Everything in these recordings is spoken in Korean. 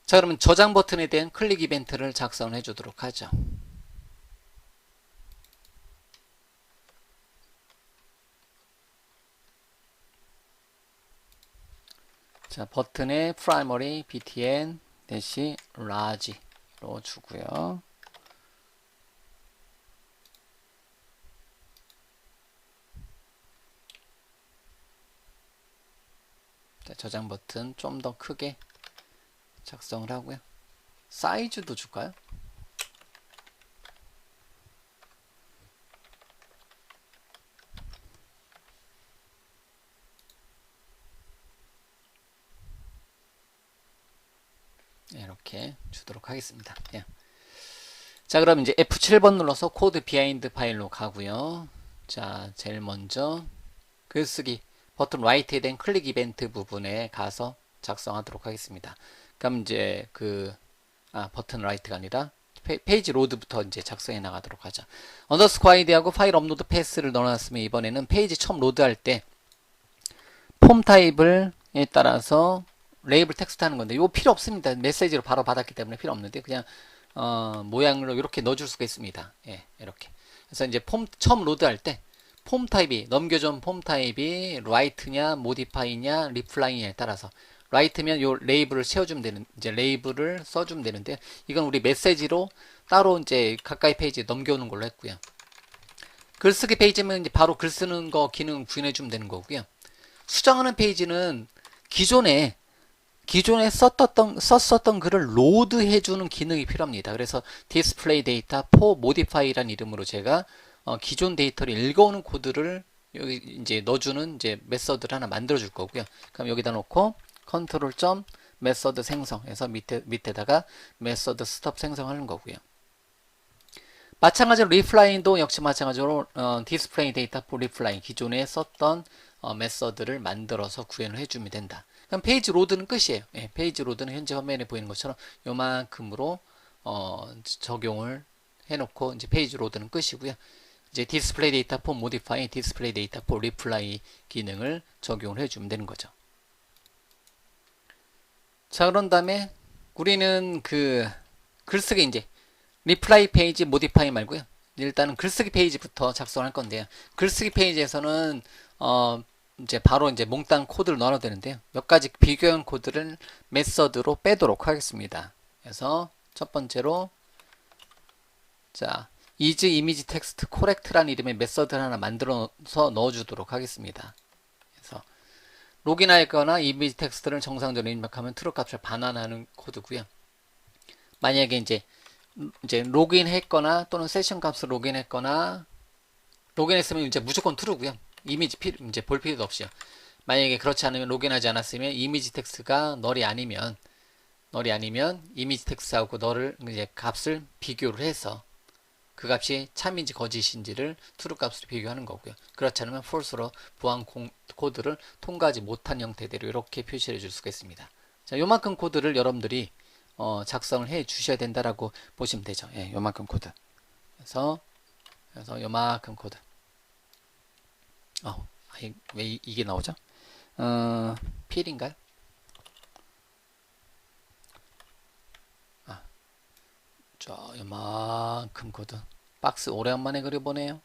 자, 그러면 저장 버튼에 대한 클릭 이벤트를 작성해 주도록 하죠. 자, 버튼에 primary btn -large로 주고요. 자, 저장 버튼 좀 더 크게 작성을 하고요. 사이즈도 줄까요? 이렇게 주도록 하겠습니다. 예. 자, 그럼 이제 F7번 눌러서 코드 비하인드 파일로 가고요. 자, 제일 먼저 글쓰기 버튼 라이트에 된 클릭 이벤트 부분에 가서 작성하도록 하겠습니다. 그럼 이제 버튼 라이트가 아니라 페이지 로드부터 이제 작성해 나가도록 하죠. 언더스코어 아이디하고 파일 업로드 패스를 넣어놨으면 이번에는 페이지 처음 로드할 때 폼 타입을 따라서 레이블 텍스트 하는 건데 이거 필요 없습니다. 메시지로 바로 받았기 때문에 필요 없는데 그냥 모양으로 이렇게 넣어줄 수가 있습니다. 예, 이렇게. 그래서 이제 폼 처음 로드할 때 폼 타입이 넘겨준 폼 타입이 라이트냐 모디파이냐 리플라이냐에 따라서 라이트면 요 레이블을 채워주면 되는 이제 레이블을 써주면 되는데 이건 우리 메시지로 따로 이제 가까이 페이지에 넘겨오는 걸로 했고요. 글쓰기 페이지면 이제 바로 글 쓰는 거 기능 구현해주면 되는 거고요. 수정하는 페이지는 기존에 썼었던 글을 로드해주는 기능이 필요합니다. 그래서 디스플레이 데이터 for modify라는 이름으로 제가 기존 데이터를 읽어오는 코드를 여기 이제 넣어주는 이제 메서드를 하나 만들어 줄 거고요. 그럼 여기다 놓고 컨트롤 점 메서드 생성해서 밑에다가 메서드 스톱 생성하는 거고요. 마찬가지로 리플라인도 역시 마찬가지로 디스플레이 데이터 for 리플라인 기존에 썼던 메서드를 만들어서 구현을 해주면 된다. 그럼 페이지 로드는 끝이에요. 예, 페이지 로드는 현재 화면에 보이는 것처럼 요만큼으로 적용을 해놓고 이제 페이지 로드는 끝이고요. 이제 디스플레이 데이터 for modify, 디스플레이 데이터 for reply 기능을 적용을 해주면 되는 거죠. 자, 그런 다음에 우리는 글쓰기 이제 리플라이 페이지 모디파이 말고요. 일단은 글쓰기 페이지부터 작성할 건데요. 글쓰기 페이지에서는 이제 바로 이제 몽땅 코드를 넣어야 되는데요. 몇 가지 비교형 코드를 메서드로 빼도록 하겠습니다. 그래서 첫 번째로 자 is image text correct라는 이름의 메서드를 하나 만들어서 넣어주도록 하겠습니다. 그래서 로그인하거나 이미지 텍스트를 정상적으로 입력하면 트루 값을 반환하는 코드고요. 만약에 이제 로그인했거나 또는 세션 값을 로그인했으면 이제 무조건 true고요. 이미지 이제 볼 필요도 없이요. 만약에 그렇지 않으면 로그인하지 않았으면 이미지 텍스트가 널이 아니면 이미지 텍스트하고 널을 이제 값을 비교를 해서 그 값이 참인지 거짓인지를 true 값으로 비교하는 거고요. 그렇지 않으면 false로 보안 코드를 통과하지 못한 형태대로 이렇게 표시해 줄 수가 있습니다. 자, 요만큼 코드를 여러분들이 작성을 해 주셔야 된다라고 보시면 되죠. 예, 요만큼 코드. 그래서 요만큼 코드. 왜 이게 나오죠? 필인가요? 자, 요만큼 코드. 박스 오랜만에 그려보네요.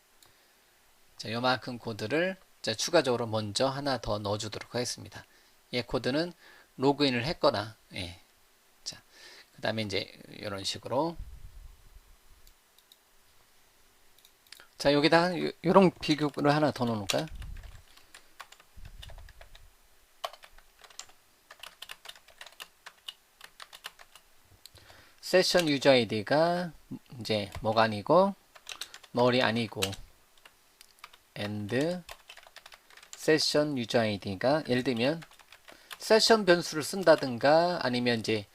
자, 요만큼 코드를 자, 추가적으로 먼저 하나 더 넣어주도록 하겠습니다. 이 코드는 로그인을 했거나, 예. 자, 그 다음에 이제 이런 식으로. 자, 여기다 이런 비교를 하나 더 넣어놓을까요? 세션 유저 아이디가 이제 뭐가 아니고 널이 아니고 and 세션 유저 아이디가 예를 들면 세션 변수를 쓴다든가 아니면 이제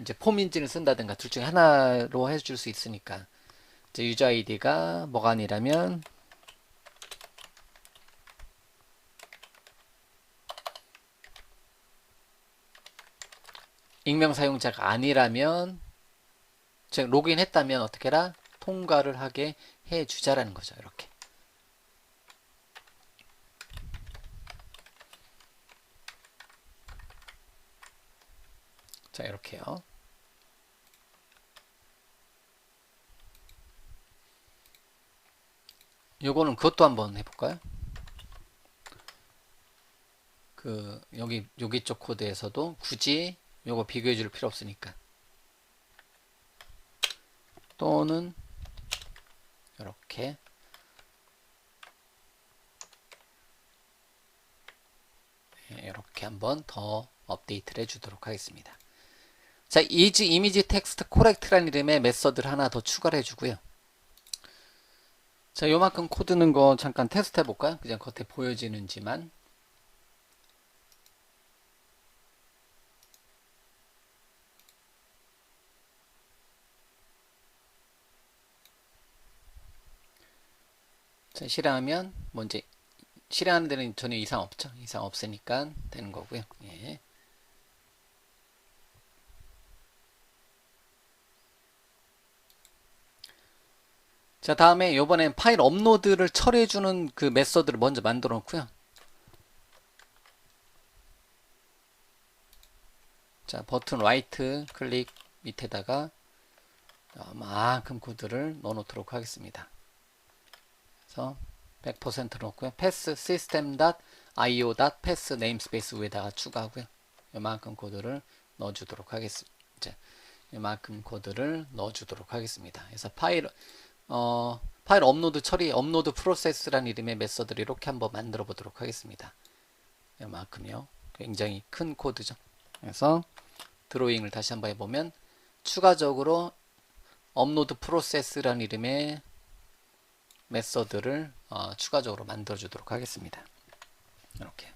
이제 폼 인진을 쓴다든가 둘 중에 하나로 해줄 수 있으니까 이제 유저 아이디가 뭐가 아니라면 익명 사용자가 아니라면 즉 로그인 했다면 어떻게 해라? 통과를 하게 해 주자라는 거죠. 이렇게. 자, 이렇게요. 요거는 그것도 한번 해볼까요? 여기 쪽 코드에서도 굳이 요거 비교해 줄 필요 없으니까. 또는, 이렇게. 이렇게 한번 더 업데이트를 해주도록 하겠습니다. 자, 이미지 텍스트 코렉트라는 이름의 메서드를 하나 더 추가를 해주고요. 자, 요만큼 코드 는 거 잠깐 테스트 해볼까요? 그냥 겉에 보여지는지만. 자, 실행하면 먼저 실행하는 데는 전혀 이상 없죠. 이상 없으니까 되는 거고요. 예. 자, 다음에 요번엔 파일 업로드를 처리해주는 그 메서드를 먼저 만들어 놓고요. 자, 버튼 라이트 클릭 밑에다가 이만큼 코드를 넣어 놓도록 하겠습니다. 그래서 100% 넣고요. pass system.io.pass namespace 위에다가 추가하고요. 이만큼 코드를 넣어주도록 하겠습니다. 이제 이만큼 코드를 넣어주도록 하겠습니다. 그래서 파일 업로드 처리, 업로드 프로세스라는 이름의 메서드를 이렇게 한번 만들어 보도록 하겠습니다. 이만큼요. 굉장히 큰 코드죠. 그래서 드로잉을 다시 한번 해보면 추가적으로 업로드 프로세스라는 이름의 메서드를 추가적으로 만들어 주도록 하겠습니다. 이렇게.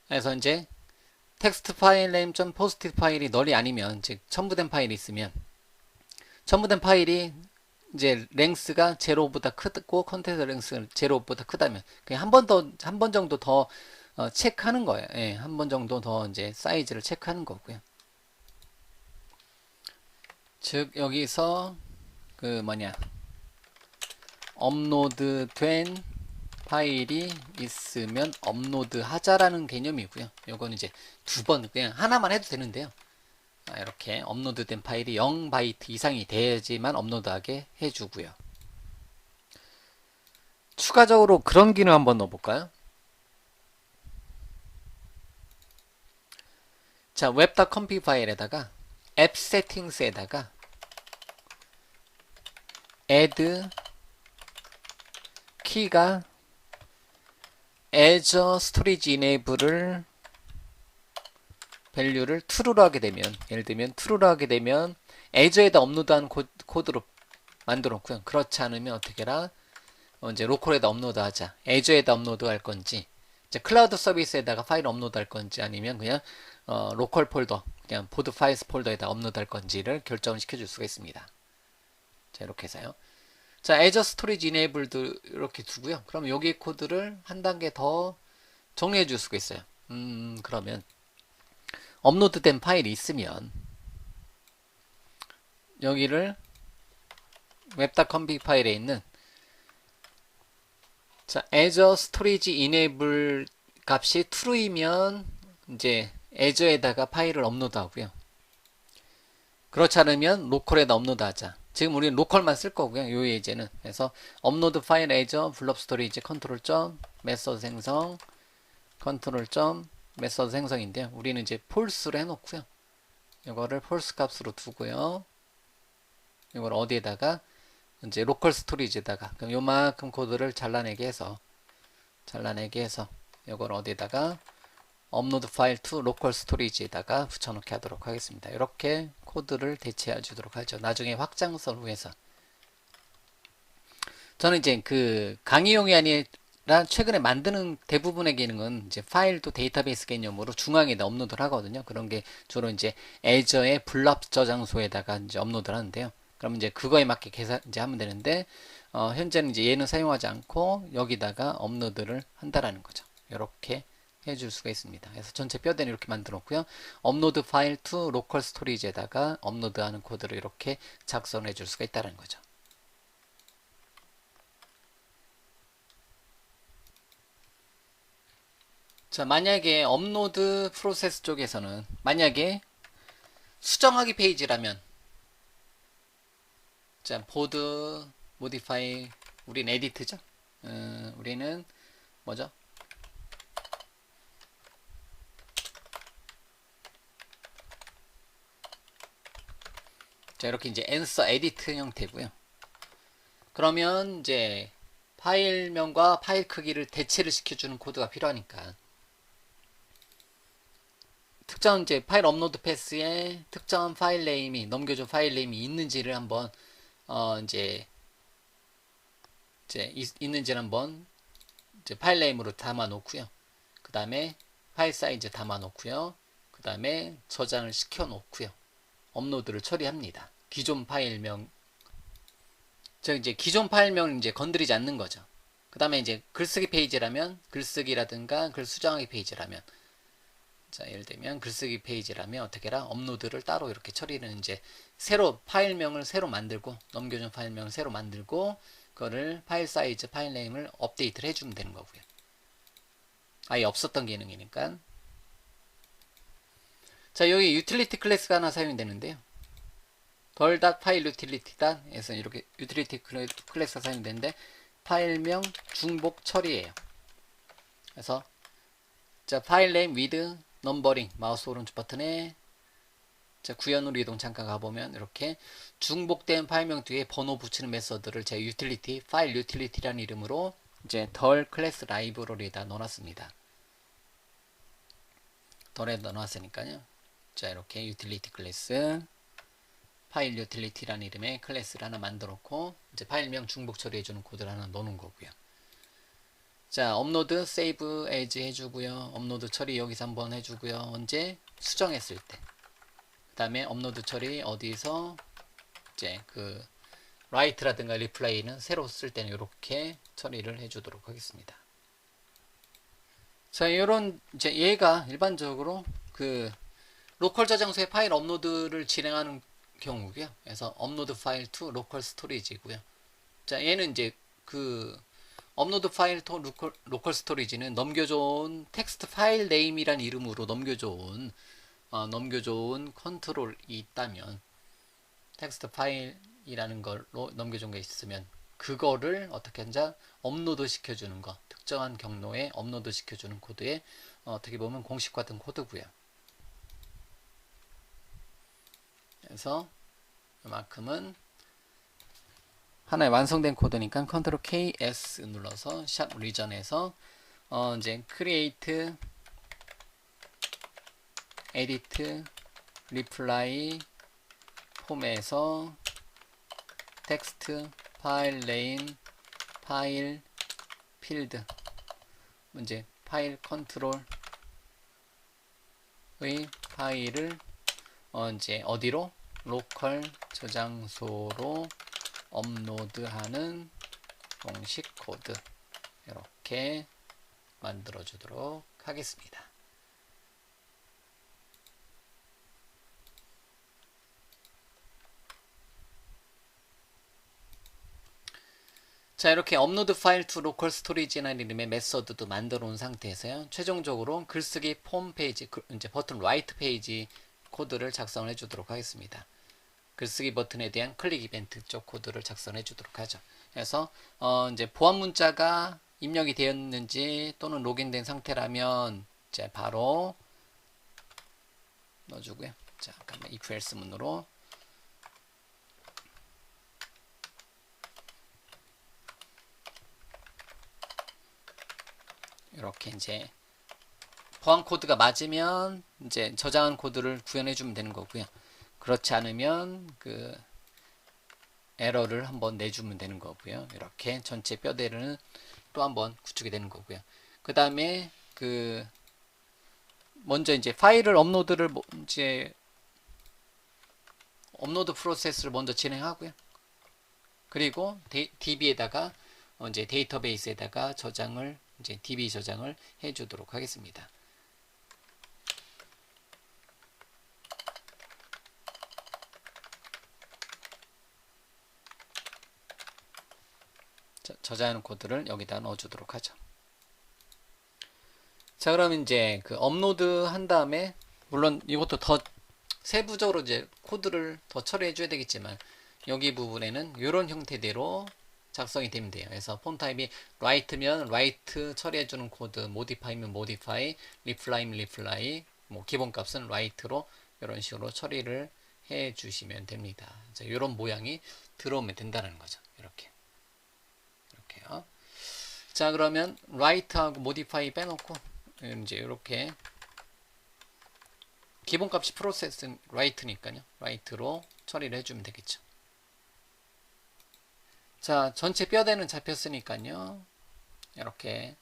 그래서 이제 텍스트 파일 네임 점 포스트 파일이 널이 아니면 즉 첨부된 파일이 있으면 첨부된 파일이 이제 랭스가 제로보다 크고 컨텐츠 랭스가 제로보다 크다면 그냥 한 번 정도 더 체크하는 거예요. 예, 한 번 정도 더 이제 사이즈를 체크하는 거고요. 즉 여기서 그 뭐냐 업로드된 파일이 있으면 업로드 하자라는 개념이고요. 요건 이제 두 번 그냥 하나만 해도 되는데요. 이렇게 업로드된 파일이 0바이트 이상이 돼야지만 업로드하게 해주고요. 추가적으로 그런 기능 한번 넣어볼까요? 자, web.config 파일에다가 앱 세팅스에다가 add 키가 Azure Storage Enable을 밸류를 true로 하게 되면 예를 들면 true로 하게 되면 Azure에다 업로드한 코드로 만들어 놓고요. 그렇지 않으면 어떻게 해라? 이제 로컬에다 업로드하자. Azure에다 업로드할 건지 이제 클라우드 서비스에다가 파일 업로드할 건지 아니면 그냥 로컬 폴더 그냥 보드 파일스 폴더에다 업로드할 건지를 결정을 시켜줄 수가 있습니다. 자, 이렇게 해서요. 자, Azure Storage Enabled도 이렇게 두고요. 그럼 여기 코드를 한 단계 더 정리해 줄 수가 있어요. 그러면 업로드된 파일이 있으면 여기를 web.config 파일에 있는 자, Azure Storage Enable 값이 true이면 이제 Azure에다가 파일을 업로드하고요. 그렇지 않으면 로컬에다 업로드하자. 지금 우리는 로컬만 쓸 거고요. 요 예제는. 그래서 업로드 파일 Azure 블럽 스토리지 컨트롤 점 메서드 생성 컨트롤 점 메서드 생성인데요. 우리는 이제 폴스로 해놓고요. 이거를 폴스 값으로 두고요. 이걸 어디에다가 이제 로컬 스토리지에다가 그럼 요만큼 코드를 잘라내게 해서 이걸 어디에다가 업로드 파일 to 로컬 스토리지에다가 붙여넣기 하도록 하겠습니다. 이렇게 코드를 대체해 주도록 하죠. 나중에 확장선을 위해서. 저는 이제 그 강의용이 아니라 최근에 만드는 대부분의 기능은 이제 파일도 데이터베이스 개념으로 중앙에다 업로드를 하거든요. 그런 게 주로 이제 애저의 블랍 저장소에다가 이제 업로드를 하는데요. 그럼 이제 그거에 맞게 계산 이제 하면 되는데 현재는 이제 얘는 사용하지 않고 여기다가 업로드를 한다라는 거죠. 이렇게 해줄 수가 있습니다. 그래서 전체 뼈대는 이렇게 만들어 놓고요. 업로드 파일 to 로컬 스토리지에다가 업로드하는 코드를 이렇게 작성해 줄 수가 있다는 거죠. 자, 만약에 업로드 프로세스 쪽에서는 만약에 수정하기 페이지라면 자 보드 모디파이 우린 에디트죠. 우리는 뭐죠? 자 이렇게 이제 answer 에디트 형태고요. 그러면 이제 파일명과 파일 크기를 대체를 시켜주는 코드가 필요하니까 특정 이제 파일 업로드 패스에 특정한 파일 네임이 넘겨준 파일 네임이 있는지를 한번 이제 있는지를 한번 이제 파일 네임으로 담아 놓고요. 그 다음에 파일 사이즈 담아 놓고요. 그 다음에 저장을 시켜 놓고요. 업로드를 처리합니다. 기존 파일명 즉 이제 기존 파일명을 이제 건드리지 않는 거죠. 그 다음에 이제 글쓰기 페이지라면 글쓰기라든가 글 수정하기 페이지라면 자 예를 들면 글쓰기 페이지라면 어떻게 해라 업로드를 따로 이렇게 처리는 이제 새로 파일명을 새로 만들고 넘겨준 파일명을 새로 만들고 그거를 파일 사이즈 파일 네임을 업데이트를 해주면 되는 거고요. 아예 없었던 기능이니까 자 여기 유틸리티 클래스가 하나 사용이 되는데요. 덜 파일 유틸리티에서 이렇게 유틸리티 클래스가 사용되는데 파일명 중복 처리예요. 그래서 자 파일 네임 위드 넘버링 마우스 오른쪽 버튼에 자 구현으로 이동 잠깐 가보면 이렇게 중복된 파일명 뒤에 번호 붙이는 메서드를 제 유틸리티 파일 유틸리티라는 이름으로 이제 덜 클래스 라이브러리에다 넣어놨습니다. 덜에 넣어놨으니까요. 자 이렇게 유틸리티 클래스 파일 유틸리티라는 이름의 클래스를 하나 만들었고 이제 파일명 중복 처리해주는 코드를 하나 넣는 거고요. 자 업로드 세이브 에즈 해주고요. 업로드 처리 여기서 한번 해주고요. 언제 수정했을 때. 그 다음에 업로드 처리 어디서 이제 그 라이트라든가 리플레이는 새로 쓸 때는 이렇게 처리를 해주도록 하겠습니다. 자 이런 이제 얘가 일반적으로 그 로컬 저장소에 파일 업로드를 진행하는 경우고요. 그래서 업로드 파일 to 로컬 스토리지고요. 자 얘는 이제 그 업로드 파일 to 로컬 스토리지는 넘겨줘온 텍스트 파일 네임이란 이름으로 넘겨줘온 컨트롤이 있다면 텍스트 파일이라는 걸로 넘겨준 게 있으면 그거를 어떻게 하자 업로드 시켜주는 거 특정한 경로에 업로드 시켜주는 코드에 어떻게 보면 공식화된 코드고요. 그래서 이만큼은 하나의 완성된 코드니까 컨트롤 KS 눌러서 샵 리전에서 이제 create edit reply 폼에서 텍스트 파일 네임 파일 필드 이제 파일 컨트롤의 파일을 이제 어디로 로컬 저장소로 업로드하는 공식 코드 이렇게 만들어 주도록 하겠습니다. 자 이렇게 업로드 파일 투 로컬 스토리지라는 이름의 메서드도 만들어 온 상태에서요. 최종적으로 글쓰기 폼 페이지 이제 버튼 라이트 페이지 코드를 작성을 해 주도록 하겠습니다. 글쓰기 버튼에 대한 클릭 이벤트 쪽 코드를 작성해 주도록 하죠. 그래서 이제 보안 문자가 입력이 되었는지 또는 로그인된 상태라면 이제 바로 넣어주고요. 자, 잠깐만 if else 문으로 이렇게 이제 보안 코드가 맞으면 이제 저장한 코드를 구현해 주면 되는 거고요. 그렇지 않으면 그 에러를 한번 내주면 되는 거고요. 이렇게 전체 뼈대를 또 한번 구축이 되는 거고요. 그 다음에 그 먼저 이제 파일을 업로드를 이제 업로드 프로세스를 먼저 진행하고요. 그리고 DB에다가 이제 데이터베이스에다가 저장을 이제 DB 저장을 해주도록 하겠습니다. 저장하는 코드를 여기다 넣어주도록 하죠. 자, 그럼 이제 그 업로드 한 다음에 물론 이것도 더 세부적으로 이제 코드를 더 처리해 줘야 되겠지만 여기 부분에는 이런 형태대로 작성이 되면 돼요. 그래서 폰 타입이 write면 write 처리해 주는 코드, modify면 modify, reply면 reply, 뭐 기본 값은 write로 이런 식으로 처리를 해 주시면 됩니다. 이런 모양이 들어오면 된다는 거죠. 이렇게요. 자, 그러면 write하고 modify 빼놓고 이제 이렇게 기본 값이 프로세스 write니까요. write로 처리를 해주면 되겠죠. 자, 전체 뼈대는 잡혔으니까요. 이렇게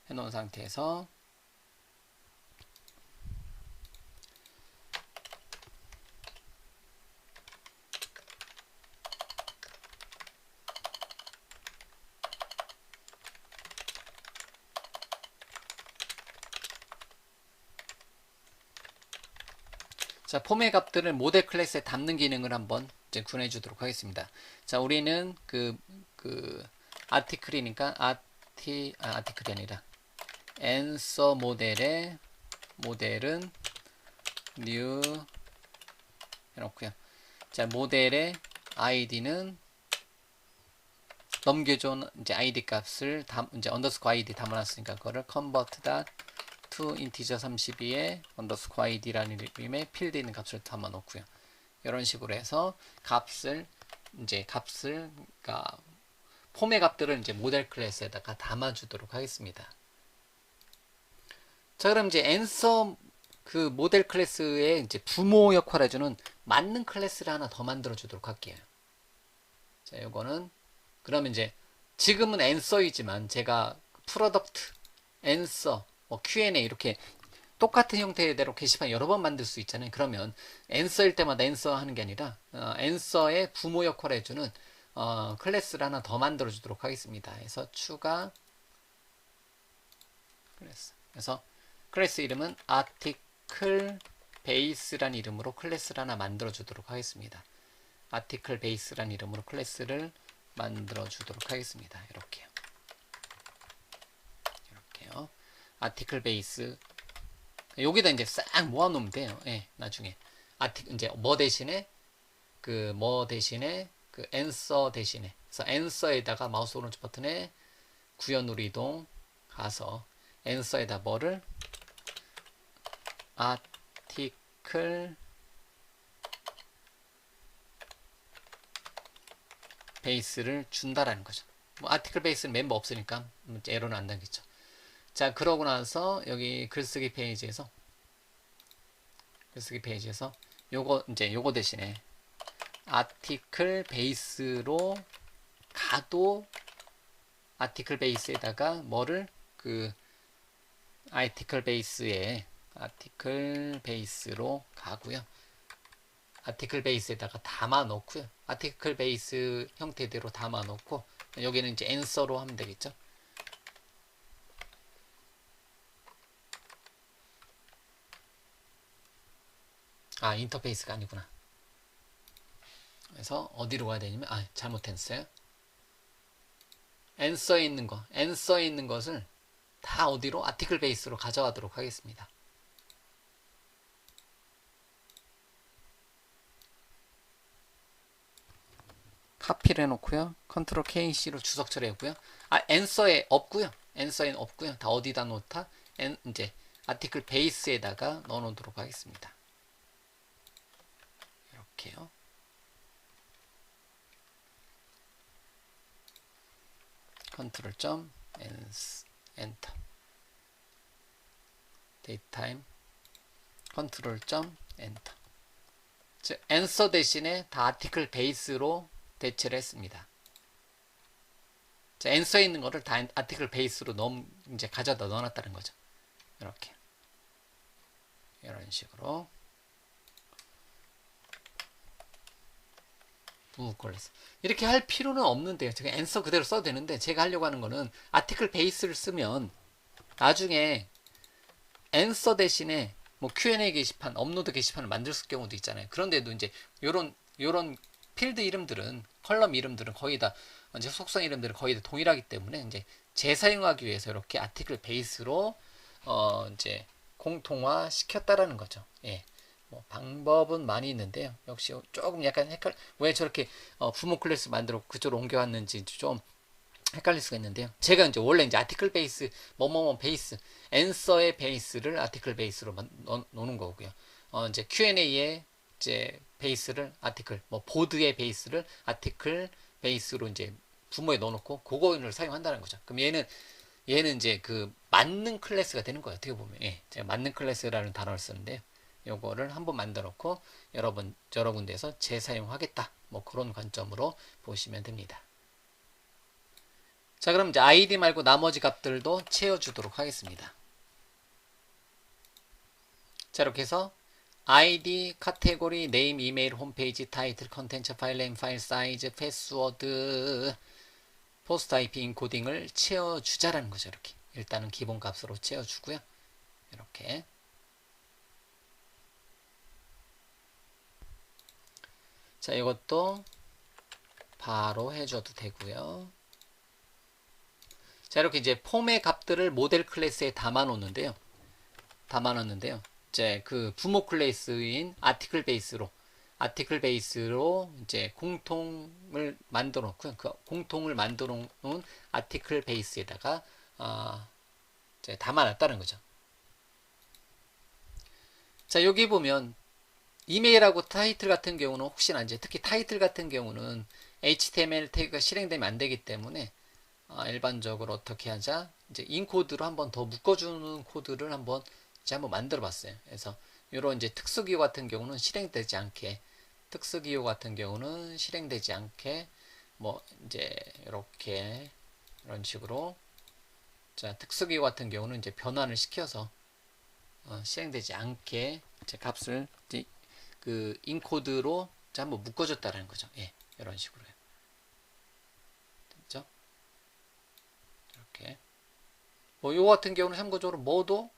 해놓은 상태에서 자, 폼의 값들을 모델 클래스에 담는 기능을 한번 이제 구현해 주도록 하겠습니다. 자, 우리는 아티클이니까 아티클이 아니라 answer 모델의 모델은 new 해놓고요. 자, 모델의 id는 넘겨준 이제 id 값을 이제 underscore id 담아놨으니까 그거를 convert to integer 32에 underscore id라는 이름의 필드 있는 값을 담아 놓고요. 이런 식으로 해서 그러니까 폼의 값들을 이제 모델 클래스에다가 담아주도록 하겠습니다. 자, 그럼 이제 answer 그 모델 클래스의 이제 부모 역할을 해주는 맞는 클래스를 하나 더 만들어 주도록 할게요. 자, 요거는 그러면 이제 지금은 answer이지만 제가 product, answer, 뭐 Q&A 이렇게 똑같은 형태대로 게시판 여러 번 만들 수 있잖아요. 그러면 answer일 때마다 answer 하는 게 아니라 answer의 부모 역할을 해주는 클래스를 하나 더 만들어 주도록 하겠습니다. 그래서 추가 클래스. 그래서 클래스 이름은 article base란 이름으로 클래스를 하나 만들어 주도록 하겠습니다. article base란 이름으로 클래스를 만들어 주도록 하겠습니다. 이렇게요. article base 여기다 이제 싹 모아 놓으면 돼요. 예, 나중에 이제 뭐 대신에 그 answer 대신에 그래서 answer에다가 마우스 오른쪽 버튼에 구현으로 이동 가서 answer에다 뭐를 article base를 준다라는 거죠. 뭐 article base는 멤버 없으니까 에러는 안 나겠죠. 자, 그러고 나서 여기 글쓰기 페이지에서 요거 대신에 article base로 가도 article base에다가 뭐를 article base로 가고요. article base에다가 담아 놓고요. article base 형태대로 담아 놓고 여기는 이제 answer로 하면 되겠죠. 인터페이스가 아니구나. 그래서 어디로 가야 되냐면 잘못했어요. answer에 있는 것을 다 어디로 article base로 가져가도록 하겠습니다. 카피를 해놓고요. 컨트롤 KC로 주석 처리했고요. answer에 없고요. 다 어디다 놓다? 이제 article base에다가 넣어놓도록 하겠습니다. 이렇게요. 컨트롤 점 엔터 데이트타임 컨트롤 점 엔터. 즉 answer 대신에 다 article base로 대체를 했습니다. 자, answer에 있는 거를 다 article base로 이제 가져다 넣어놨다는 거죠. 이렇게 이런 식으로 이렇게 할 필요는 없는데요. 제가 answer 그대로 써도 되는데 제가 하려고 하는 거는 article base를 쓰면 나중에 answer 대신에 뭐 Q&A 게시판, 업로드 게시판을 만들 수 경우도 있잖아요. 그런데도 이제 요런 필드 이름들은 컬럼 이름들은 거의 다 이제 속성 이름들은 거의 다 동일하기 때문에 이제 재사용하기 위해서 이렇게 article base로 이제 공통화 시켰다라는 거죠. 예. 뭐 방법은 많이 있는데요. 역시 조금 약간 왜 저렇게 부모 클래스 만들어 그쪽으로 옮겨왔는지 좀 헷갈릴 수가 있는데요. 제가 이제 원래 이제 아티클 베이스, 뭐뭐뭐 베이스, 앤서의 베이스를 아티클 베이스로 놓는 거고요. 이제 Q&A의 이제 베이스를 아티클, 뭐 보드의 베이스를 아티클 베이스로 이제 부모에 넣어놓고 그거를 사용한다는 거죠. 그럼 얘는 이제 그 맞는 클래스가 되는 거예요. 어떻게 보면 제가 맞는 클래스라는 단어를 쓰는데요. 요거를 한번 만들었고 여러 군데에서 재사용하겠다. 뭐 그런 관점으로 보시면 됩니다. 자, 그럼 이제 아이디 말고 나머지 값들도 채워주도록 하겠습니다. 자, 이렇게 해서 아이디, 카테고리, 네임, 이메일, 홈페이지, 타이틀, 컨텐츠, 파일 네임, 파일 사이즈, 패스워드, 포스트 IP 인코딩을 채워주자라는 거죠. 이렇게 일단은 기본 값으로 채워주고요. 이렇게 자, 이것도 바로 해줘도 되고요. 자, 이렇게 이제 폼의 값들을 모델 클래스에 담아놓는데요. 이제 그 부모 클래스인 아티클 베이스로 이제 공통을 만들어 놓고요. 그 공통을 만들어 놓은 아티클 베이스에다가 이제 담아놨다는 거죠. 자, 여기 보면 이메일하고 타이틀 같은 경우는 혹시나 이제 특히 타이틀 같은 경우는 HTML 태그가 실행되면 안 되기 때문에 일반적으로 어떻게 하자? 이제 인코드로 한번 더 묶어주는 코드를 이제 한번 만들어 봤어요. 그래서 이런 이제 특수기호 같은 경우는 실행되지 않게 뭐 이제 이렇게 이런 식으로 자, 특수기호 같은 경우는 이제 변환을 시켜서 실행되지 않게 이제 값을 이제 그 인코드로 한번 묶어줬다는 거죠. 이런 식으로요. 됐죠? 이렇게 뭐 요 같은 경우는 참고적으로 뭐도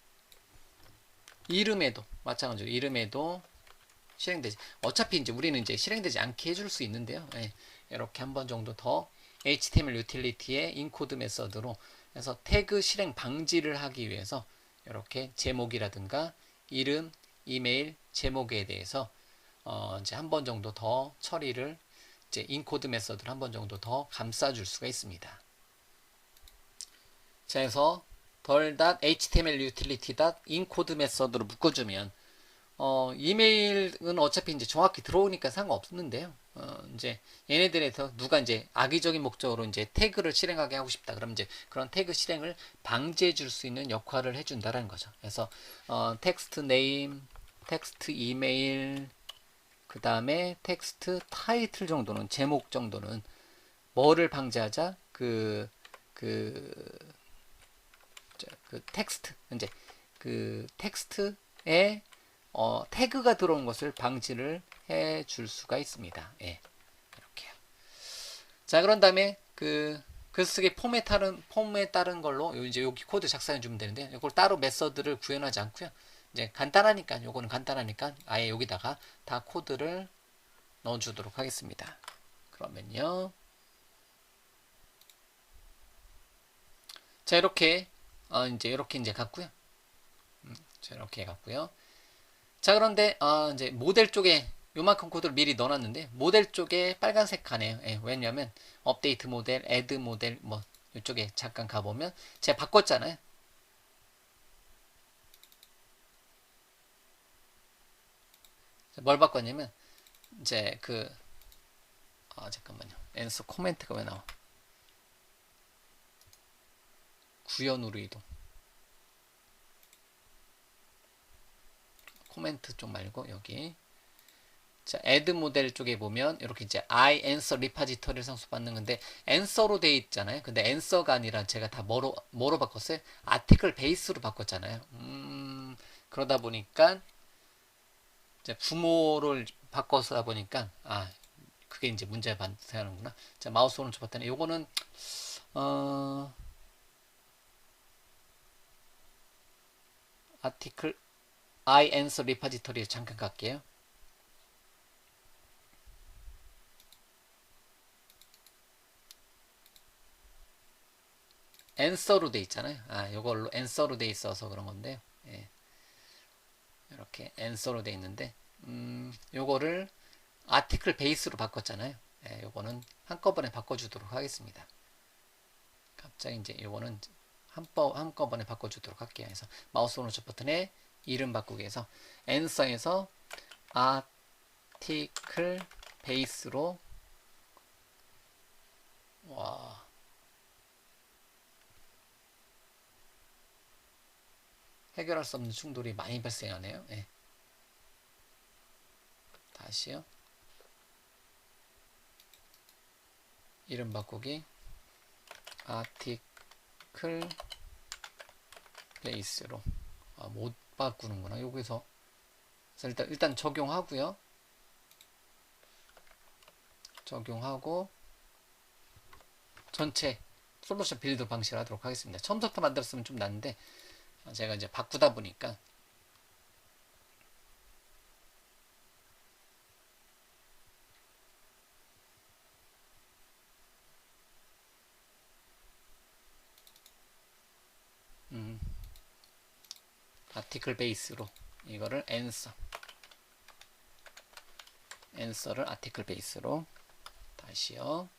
이름에도 마찬가지로 이름에도 실행되지 어차피 이제 우리는 이제 실행되지 않게 해줄 수 있는데요. 이렇게 한 번 정도 더 HTML 유틸리티의 인코드 메서드로 해서 태그 실행 방지를 하기 위해서 이렇게 제목이라든가 이름, 이메일, 제목에 대해서 이제 한 번 정도 더 처리를 이제 인코드 메서드를 한 번 정도 더 감싸줄 수가 있습니다. 자, 해서 덜.html utility 인코드 메서드로 묶어주면 이메일은 어차피 이제 정확히 들어오니까 상관없는데요. 이제 얘네들에서 누가 이제 악의적인 목적으로 이제 태그를 실행하게 하고 싶다. 그럼 이제 그런 태그 실행을 방지해 줄 수 있는 역할을 해준다라는 거죠. 그래서 텍스트 네임, 텍스트 이메일, 그 다음에 텍스트 타이틀 정도는 제목 정도는 뭐를 방지하자? 그 텍스트 이제 그 텍스트에 태그가 들어온 것을 방지를 해 줄 수가 있습니다. 이렇게요. 자, 그런 다음에 그 글쓰기 폼에 따른 걸로 이제 여기 코드 작성해 주면 되는데 이걸 따로 메서드를 구현하지 않고요. 이제 요거는 간단하니까 아예 여기다가 다 코드를 넣어 주도록 하겠습니다. 그러면요. 자, 이렇게 이제 갔고요. 자, 이렇게 갔고요. 자, 그런데 이제 모델 쪽에 요만큼 코드를 미리 넣어놨는데 모델 쪽에 빨간색 칸이에요. 왜냐면 업데이트 모델, 애드 모델 뭐 이쪽에 잠깐 가보면 제가 바꿨잖아요. 뭘 바꿨냐면 이제 잠깐만요. 엔서 코멘트가 왜 나와? 구현으로 이동. 코멘트 쪽 말고 여기 자, add 모델 쪽에 보면 이렇게 이제 I answer 리파지터리를 상수받는 건데 answer로 돼 있잖아요. 근데 answer가 아니라 제가 다 뭐로 바꿨어요? 아티클 베이스로 바꿨잖아요. 그러다 보니까 이제 부모를 바꿔서 보니까 그게 이제 문제가 발생하는구나. 자, 마우스 오른쪽 봤더니 요거는 아티클 I answer 리파지터리에 잠깐 갈게요. answer로 돼 있잖아요. 요걸로 answer로 돼 있어서 그런 건데요. 이렇게 answer로 돼 있는데 요거를 아티클 베이스로 바꿨잖아요. 예, 요거는 한꺼번에 바꿔주도록 하겠습니다. 갑자기 이제 요거는 한꺼번에 바꿔주도록 할게요. 그래서 마우스 오른쪽 버튼에 이름 바꾸기 해서 answer에서 아티클 베이스로 와 해결할 수 없는 충돌이 많이 발생하네요. 예. 다시요. 이름 바꾸기 아티클 베이스로 못 바꾸는구나. 여기서 일단 적용하고요. 적용하고 전체 솔루션 빌드 방식을 하도록 하겠습니다. 처음부터 만들었으면 좀 낫는데 제가 이제 바꾸다 보니까 아티클 베이스로 이거를 answer를 아티클 베이스로 다시요.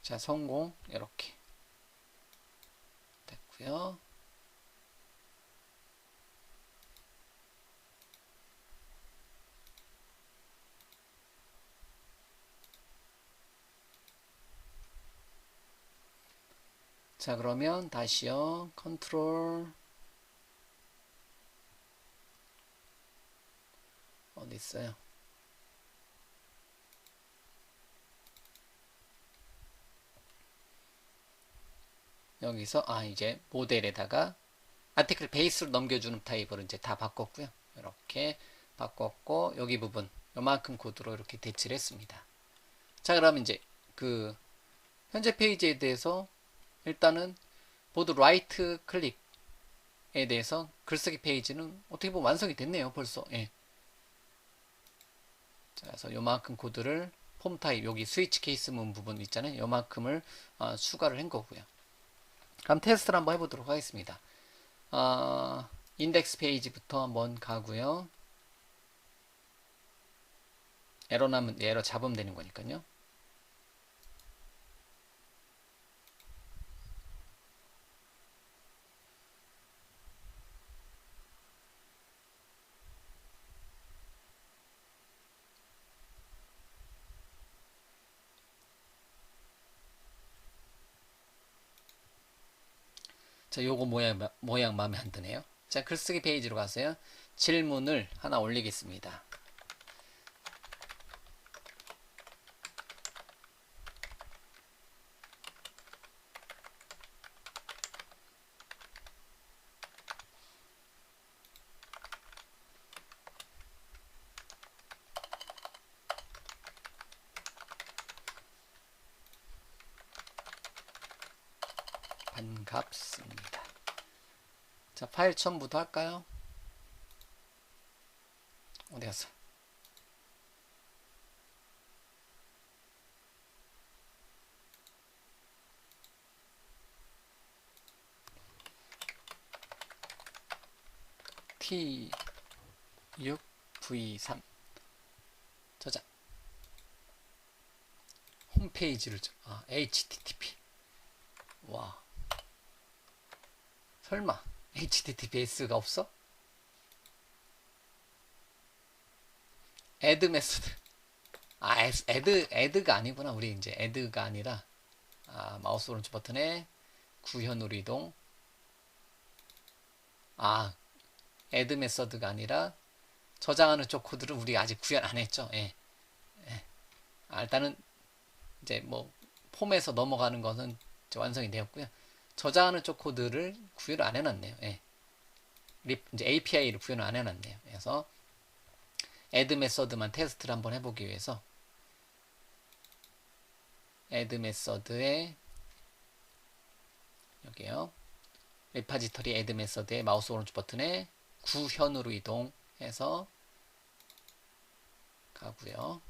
자, 성공. 이렇게 됐고요. 자, 그러면 다시요. 컨트롤 어디 있어요? 여기서 이제 모델에다가 아티클 베이스로 넘겨주는 타입으로 이제 다 바꿨고요. 이렇게 바꿨고 여기 부분 요만큼 코드로 이렇게 대치를 했습니다. 자, 그럼 이제 그 현재 페이지에 대해서 일단은 보드 라이트 클릭에 대해서 글쓰기 페이지는 어떻게 보면 완성이 됐네요. 벌써. 예. 자, 그래서 요만큼 코드를 폼 타입 여기 스위치 케이스 문 부분 있잖아요. 요만큼을 추가를 한 거고요. 그럼 테스트를 한번 해보도록 하겠습니다. 인덱스 페이지부터 한번 가고요. 에러 나면 에러 잡으면 되는 거니까요. 자, 요거 모양 마음에 안 드네요. 자, 글쓰기 페이지로 가세요. 질문을 하나 올리겠습니다. 반갑습니다. 자, 파일 첨부도 할까요? 어디 갔어? T6V3 저장 홈페이지를 HTTP 와 설마 HTTPS가 없어? add 메소드 add가 아니구나. 우리 이제 add가 아니라 마우스 오른쪽 버튼에 구현으로 이동 add 메서드가 아니라 저장하는 쪽 코드를 우리 아직 구현 안 했죠. 예. 일단은 이제 뭐 폼에서 넘어가는 것은 완성이 되었고요. 저장하는 쪽 코드를 구현을 안 해놨네요. 예. 이제 API를 구현을 안 해놨네요. 그래서 add 메서드만 테스트를 한번 해보기 위해서 add 메서드에 여기요. 리파지터리 add 메서드에 마우스 오른쪽 버튼에 구현으로 이동해서 가고요.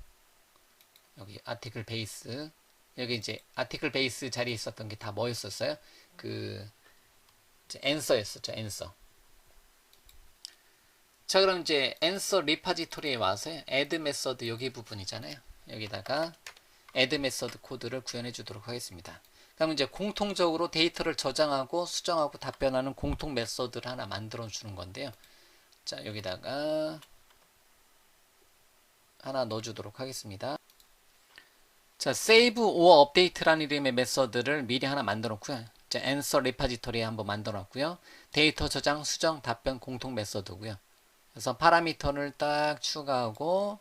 여기 아티클 베이스, 여기 이제 아티클 베이스 자리에 있었던 게 다 뭐였었어요? 그 이제 앤서였었죠. 앤서. 자, 그럼 이제 앤서 리파지토리에 와서 add 메서드 여기 부분이잖아요. 여기다가 add 메서드 코드를 구현해 주도록 하겠습니다. 그럼 이제 공통적으로 데이터를 저장하고 수정하고 답변하는 공통 메서드를 하나 만들어 주는 건데요. 자, 여기다가 하나 넣어 주도록 하겠습니다. 자, save or update라는 이름의 메서드를 미리 하나 만들어 놓고요. 자, answer repository에 한번 만들어 놨고요. 데이터 저장, 수정, 답변 공통 메서드고요. 그래서 파라미터를 딱 추가하고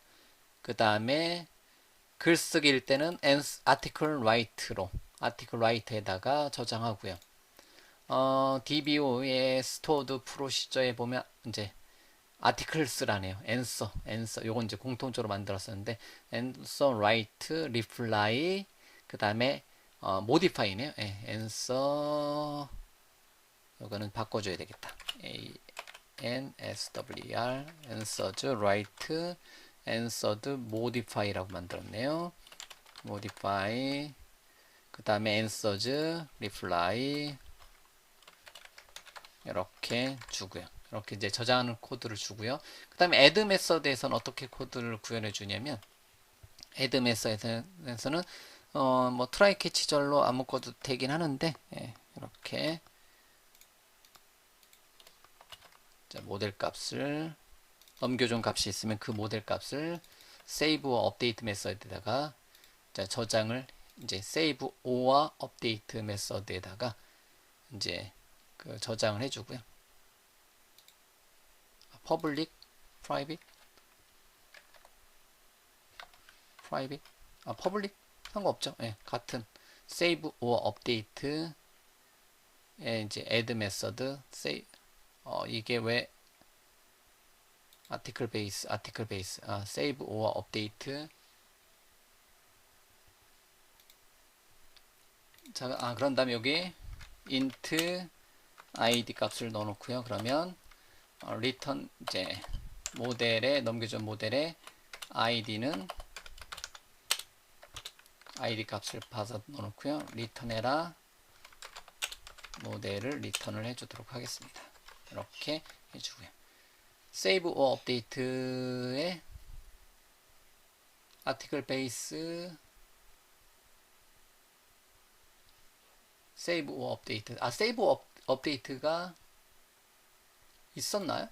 그 다음에 글쓰기일 때는 article write로 article write에다가 저장하고요. DBO의 stored procedure에 보면 이제 articles라네요. answer 요건 이제 공통적으로 만들었었는데 answer, write, reply 그 다음에 modify네요. 예, answer 요거는 바꿔줘야 되겠다. answer, answered, write, answered, modify라고 만들었네요. modify 그 다음에 answers, reply 이렇게 주고요. 이렇게 이제 저장하는 코드를 주고요. 그 다음에 add 메서드에서는 어떻게 코드를 구현해 주냐면 add 메서드에서는 뭐 try catch절로 안 묶어도 되긴 하는데 예, 이렇게 자, 모델 값을 넘겨준 값이 있으면 그 모델 값을 save or update 메서드에다가 자, 저장을 이제 save or update 메서드에다가 이제 그 저장을 해주고요. public, private, public 상관없죠. 예, 같은 save or update에 이제 add 메서드 save 이게 왜 article base save or update 자, 그런 다음에 여기 int id 값을 넣어 놓고요. 그러면 return 이제 모델에 넘겨준 모델에 id는 id 값을 봐서 넣어 놓고요. return해라 모델을 리턴을 해주도록 하겠습니다. 이렇게 해주고요. save or update에 article base save or update save or update가 있었나요?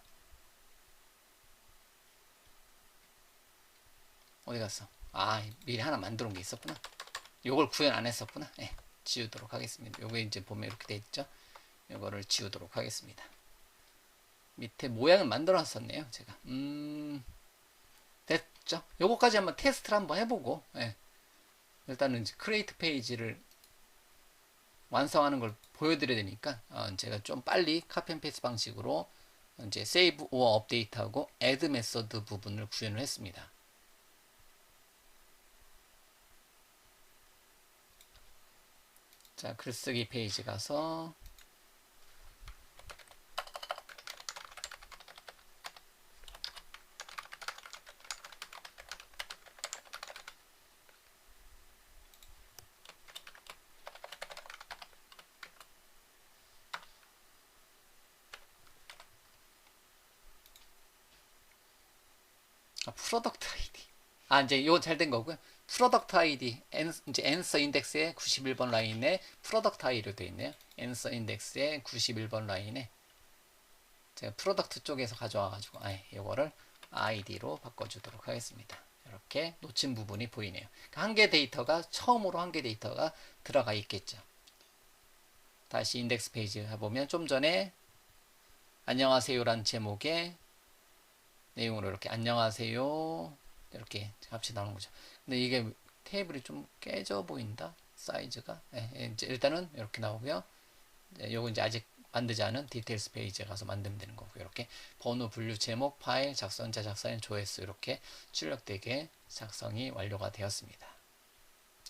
어디 갔어? 미리 하나 만들어 온 게 있었구나. 요걸 구현 안 했었구나. 네, 지우도록 하겠습니다. 요게 이제 보면 이렇게 돼 있죠. 요거를 지우도록 하겠습니다. 밑에 모양을 만들어 놨었네요. 제가. 됐죠? 요거까지 한번 테스트를 한번 해보고, 예. 일단은 이제 크리에이트 페이지를 완성하는 걸 보여드려야 되니까, 제가 좀 빨리 카피 앤 페이스트 방식으로 이제 save or update하고 add 메서드 부분을 구현을 했습니다. 자, 글쓰기 페이지 가서 프로덕트 아이디. 이제 이거 잘 된 거고요. 프로덕트 아이디, 이제 앤서 인덱스의 91번 라인에 프로덕트 아이디로 되어 있네요. 앤서 인덱스의 91번 라인에 제가 프로덕트 쪽에서 가져와가지고, 이거를 아이디로 바꿔주도록 하겠습니다. 이렇게 놓친 부분이 보이네요. 한 개 데이터가, 처음으로 한 개 데이터가 들어가 있겠죠. 다시 인덱스 페이지 해보면 좀 전에 안녕하세요란 제목의 내용으로 이렇게 안녕하세요 이렇게 값이 나오는 거죠. 근데 이게 테이블이 좀 깨져 보인다 사이즈가. 이제 일단은 이렇게 나오고요. 요거 이제 아직 만들지 않은 디테일스 페이지에 가서 만들면 되는 거고, 이렇게 번호, 분류, 제목, 파일, 작성자, 작성인, 조회수 이렇게 출력되게 작성이 완료가 되었습니다.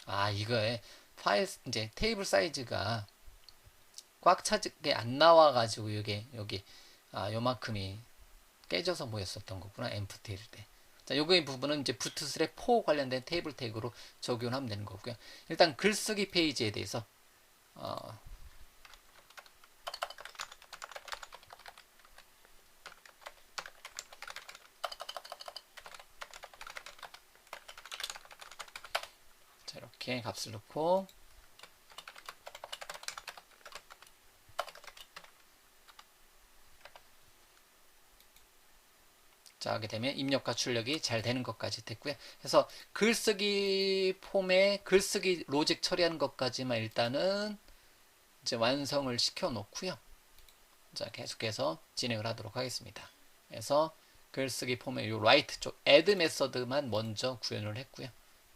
아, 이거에 파일 이제 테이블 사이즈가 꽉 차게 안 나와가지고 이게 여기 요만큼이 깨져서 보였었던 거구나, 엠프티일 때. 자, 요거의 부분은 이제 부트스트랩 4 관련된 테이블 태그로 적용하면 되는 거고요. 일단 글쓰기 페이지에 대해서 자, 이렇게 값을 넣고 자, 하게 되면 입력과 출력이 잘 되는 것까지 됐고요. 그래서 글쓰기 폼에 글쓰기 로직 처리하는 것까지만 일단은 이제 완성을 시켜 놓고요. 자, 계속해서 진행을 하도록 하겠습니다. 그래서 글쓰기 폼의 요 라이트 쪽 add 메서드만 먼저 구현을 했고요.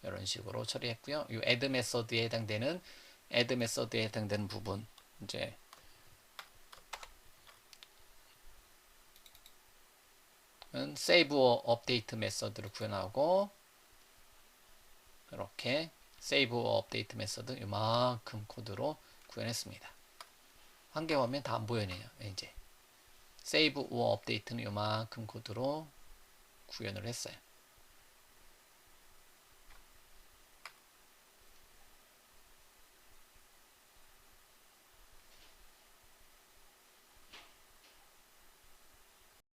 이런 식으로 처리했고요. 이 add 메서드에 해당되는 부분 이제 save or update 메서드를 구현하고, 이렇게 save or update 메서드 이만큼 코드로 구현했습니다. 한 개 화면 다 안 보이네요. 이제 save or update는 이만큼 코드로 구현을 했어요.